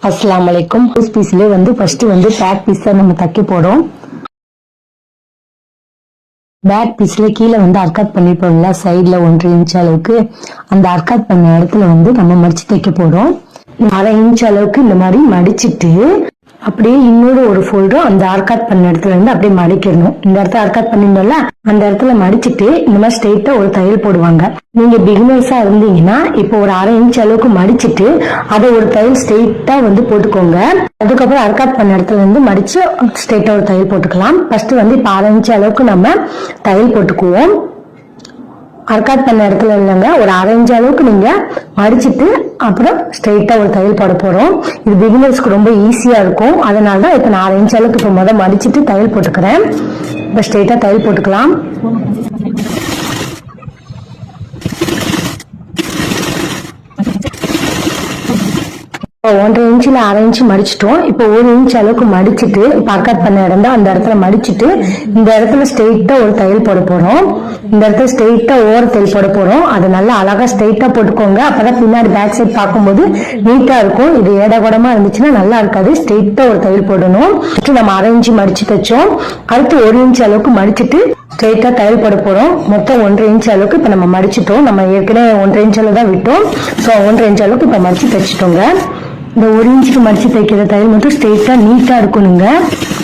அஸ்ஸலாமு அலைக்கும். பீஸ்ல first back piece தான் நம்ம தைக்க போறோம். பேக் பீஸ்ல கீழே அர்காத் பண்ணிருப்போம்ல, சைட்ல 1.5 இன்ச் அளவுக்கு அந்த அர்காத் பண்ண இடத்துல நம்ம மடிச்சு தைக்க போறோம். 1/2 இன்ச் அளவுக்கு இந்த மாதிரி மடிச்சிட்டு அப்படியே இன்னொரு ஒரு ஃபோல்டரும் அந்த அர்காத் பண்ண இடத்துல அப்படியே மடிக்கணும். இந்த இடத்துல அர்காத் பண்ணிருந்தோம்ல, அந்த இடத்துல மடிச்சிட்டு இந்த மாதிரி ஸ்ட்ரெயிட்டா ஒரு தையல் போடுவாங்க. நீங்க பிகினர்ஸா இருந்தீங்கன்னா இப்போ ஒரு 1/2 இன்ச் அளவுக்கு மடிச்சிட்டு அதை ஒரு தையல் ஸ்ட்ரெயிட்டா போட்டுக்கோங்க. அதுக்கப்புறம் அர்காத் பண்ண இடத்துல மடிச்சு ஸ்ட்ரெயிட்டா ஒரு தையல் போட்டுக்கலாம். ஃபர்ஸ்ட் இப்போ 1/2 இன்ச் அளவுக்கு நம்ம தையல் போட்டுக்குவோம். அர்காத் பண்ண இடத்துல இல்லைங்க, ஒரு 1/2 இன்ச் அளவுக்கு நீங்க மடிச்சிட்டு அப்புறம் ஸ்ட்ரெயிட்டா ஒரு தையல் போட போறோம். இது பிகினர்ஸ்க்கு ரொம்ப ஈஸியா இருக்கும். அதனாலதான் இப்ப நான் 1/2 இன்ச் அளவுக்கு இப்ப முதல் மடிச்சிட்டு தையல் போட்டுக்கிறேன். இப்ப ஸ்ட்ரெயிட்டா தையல் போட்டுக்கலாம். இப்போ 1.5 இன்ச்ல 1/2 இன்ச் மடிச்சிட்டோம். இப்போ 1 இன்ச் அளவுக்கு மடிச்சிட்டு இப்ப அர்காத் பண்ண இடம் தான், அந்த இடத்துல மடிச்சிட்டு இந்த இடத்துல ஸ்ட்ரெயிட்டா ஒரு தையல் போட போறோம். இந்த இடத்துல ஸ்ட்ரெயிட்டா ஓர தையல் போட போறோம். அது நல்லா அழகா ஸ்ட்ரெயிட்டா போட்டுக்கோங்க. அப்பதான் பின்னாடி பேக் சைட் பார்க்கும்போது நீட்டா இருக்கும். இது ஏடகுடமா இருந்துச்சுன்னா நல்லா இருக்காது. ஸ்ட்ரெயிட்டா ஒரு தையல் போடணும். நம்ம 1/2 இன்ச் மடிச்சு தைச்சோம். அடுத்து 1 இன்ச் அளவுக்கு மடிச்சிட்டு ஸ்ட்ரெயிட்டா தையல் போட போறோம். மொத்தம் 1.5 இன்ச் அளவுக்கு இப்ப நம்ம மடிச்சிட்டோம். நம்ம ஏற்கனவே 1.5 இன்ச்ல தான் விட்டோம். ஸோ 1.5 இன்ச் அளவுக்கு இப்ப மடிச்சு தைச்சிட்டோங்க. இந்த 1 இன்ச்சுக்கு மடிச்சு தைக்கிற தையல் மட்டும் ஸ்ட்ரெயிட்டா நீட்டா இருக்கணுங்க.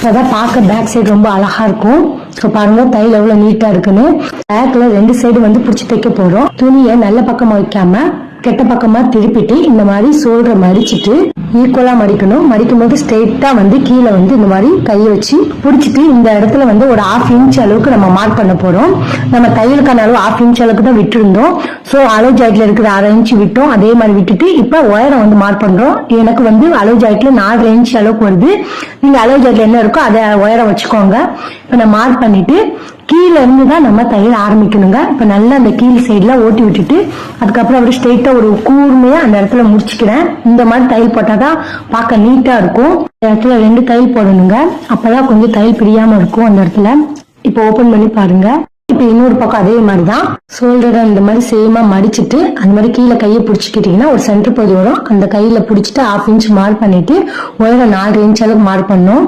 அதான் பார்க்க பேக் சைடு ரொம்ப அழகா இருக்கும். ஸோ பாருங்க தையல் எவ்வளவு நீட்டா இருக்குன்னு. பேக்ல 2 சைடு பிடிச்சி தைக்க போறோம். துணியை நல்ல பக்கமா வைக்காம கெட்ட பக்கமா திருப்பிட்டு இந்த மாதிரி சோல்டரை மடிச்சிட்டு ஈக்குவலா மடிக்கணும். மடிக்கும் போது ஸ்ட்ரெயிட்டா கீழே இந்த மாதிரி கையை வச்சு பிடிச்சிட்டு இந்த இடத்துல ஒரு 1/2 இன்ச் அளவுக்கு நம்ம மார்க் பண்ண போறோம். நம்ம தையலுக்கான அளவு 1/2 இன்ச் அளவுக்கு தான் விட்டுருந்தோம். ஸோ அளவு ஜாயிட்ல இருக்கிற 1/2 இன்ச் விட்டோம். அதே மாதிரி விட்டுட்டு இப்ப உயரம் மார்க் பண்றோம். எனக்கு அளவு ஜாயிட்ல 4.5 இன்ச் அளவுக்கு வருது. நீங்க அளவு ஜாயிட்ல என்ன இருக்கோ அதை உயரம் வச்சுக்கோங்க. இப்ப நான் மார்க் பண்ணிட்டு கீழே இருந்துதான் நம்ம தையல் ஆரம்பிக்கணுங்க. இப்ப நல்லா அந்த கீழ் சைட்ல ஓட்டி விட்டுட்டு அதுக்கப்புறம் அப்படி ஸ்ட்ரெயிட்டா ஒரு கூர்மையா அந்த இடத்துல முடிச்சுக்கிறேன். இந்த மாதிரி தையல் போட்டாதான் பார்க்க நீட்டா இருக்கும். இந்த இடத்துல 2 தையல் போடணுங்க. அப்பதான் கொஞ்சம் தையல் பிரியாம இருக்கும் அந்த இடத்துல. இப்ப ஓபன் பண்ணி பாருங்க. இப்ப இன்னொரு பக்கம் அதே மாதிரிதான் ஷோல்டரை இந்த மாதிரி சேமா மடிச்சிட்டு அந்த மாதிரி கீழே கையை பிடிச்சிக்கிட்டீங்கன்னா ஒரு சென்டர் பகுதி வரும். அந்த கையில பிடிச்சிட்டு 1/2 இன்ச் மார்க் பண்ணிட்டு உயரம் 4 இன்ச் அளவுக்கு மார்க் பண்ணோம்.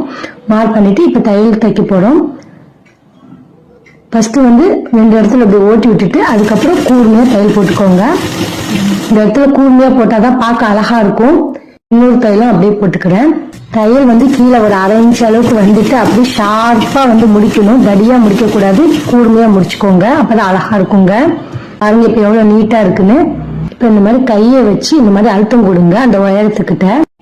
மார்க் பண்ணிட்டு இப்ப தையல் தைக்க போறோம். ஃபர்ஸ்ட் 2 இடத்துல இப்படி ஓட்டி விட்டுட்டு அதுக்கப்புறம் கூர்மையா தையல் போட்டுக்கோங்க. இந்த இடத்துல கூர்மையா போட்டாதான் பார்க்க அழகா இருக்கும். இன்னொரு தையலும் அப்படியே போட்டுக்கிறேன். தையல் கீழே ஒரு 1/2 இன்ச் அளவுக்கு அப்படியே ஷார்ப்பா முடிக்கணும். தடியா முடிக்க கூடாது, கூர்மையா முடிச்சுக்கோங்க. அப்பதான் அழகா இருக்குங்க. பாருங்க இப்ப எவ்வளவு நீட்டா இருக்குன்னு. இப்ப இந்த மாதிரி கையை வச்சு இந்த மாதிரி அழுத்தம் கொடுங்க அந்த உயரத்துக்கிட்ட.